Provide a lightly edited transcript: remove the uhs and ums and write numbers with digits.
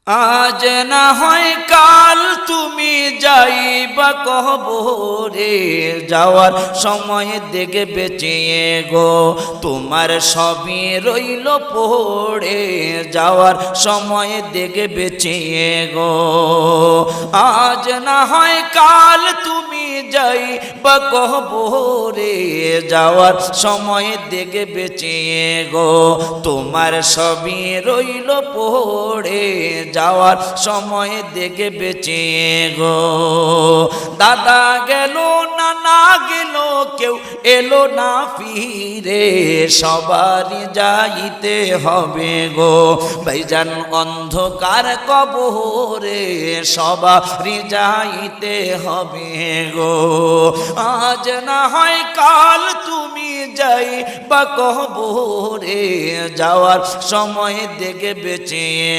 আজ না হয় কাল তুমি যাইবা কবরে, যাওয়ার সময় দেখে বেঁচিয়ে গো তোমার সবই রইল পড়ে, যাওয়ার সময় দেখে বেঁচিয়ে গো। আজ না হয় কাল তুমি যাইবা কবরে, যাওয়ার সময় দেখে বেঁচিয়ে গো তোমার সবই রইল পড়ে, যাওয়ার সময় দেখে বেঁচিয়ে গো। দাদা গেল নানা গেল কেউ এলো না ফিরে, সবারই যাইতে হবে গো ভাইজান অন্ধকার কবরে, সবারই যাইতে হবে গো। আজ না হয় কাল তুমি যাইবা কবরে, যাওয়ার সময় দেখে বেঁচিয়ে